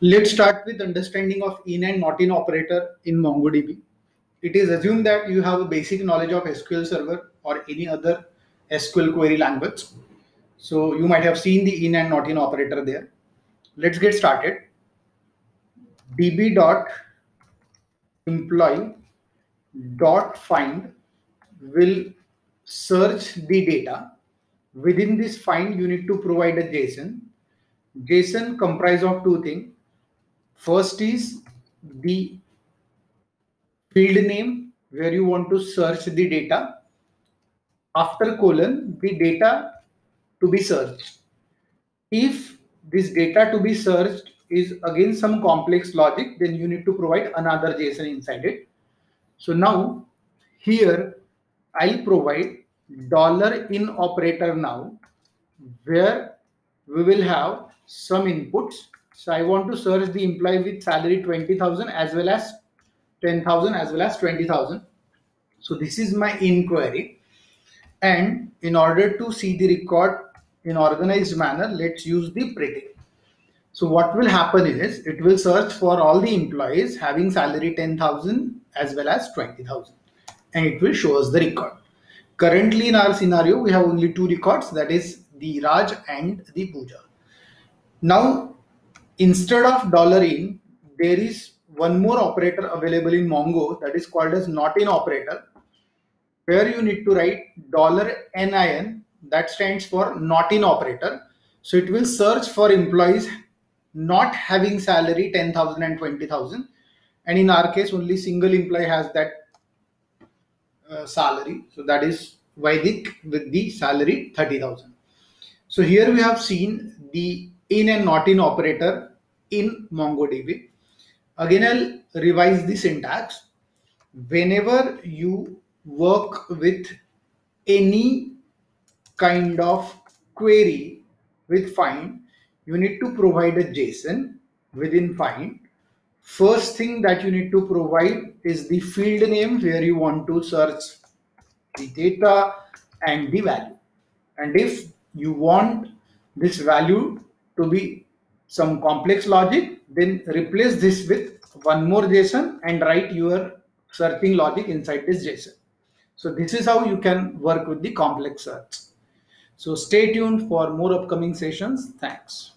Let's start with understanding of in and not in operator in MongoDB. It is assumed that you have a basic knowledge of SQL Server or any other SQL query language. So you might have seen the in and not in operator there. Let's get started. db.employee.find will search the data. Within this find, you need to provide a JSON. JSON comprises of two things. First is the field name where you want to search the data. After colon, the data to be searched. If this data to be searched is again some complex logic, then you need to provide another JSON inside it. So now here I'll provide $in operator now, where we will have some inputs. So I want to search the employee with salary 20,000 as well as 10,000 as well as 20,000. So this is my inquiry. And in order to see the record in organized manner, let's use the predict. So what will happen is it will search for all the employees having salary 10,000 as well as 20,000, and it will show us the record. Currently in our scenario, we have only two records, that is the Raj and the Pooja. Now, instead of $in, there is one more operator available in Mongo that is called as not in operator, where you need to write $NIN, that stands for not in operator. So it will search for employees not having salary 10,000 and 20,000, and in our case only single employee has that salary, so that is Vaidik with the salary 30,000. So here we have seen the in and not in operator in MongoDB. Again, I'll revise the syntax. Whenever you work with any kind of query with find, you need to provide a JSON within find. First thing that you need to provide is the field name where you want to search the data and the value. And if you want this value to be some complex logic, then replace this with one more JSON and write your searching logic inside this JSON. So this is how you can work with the complex search. So stay tuned for more upcoming sessions. Thanks.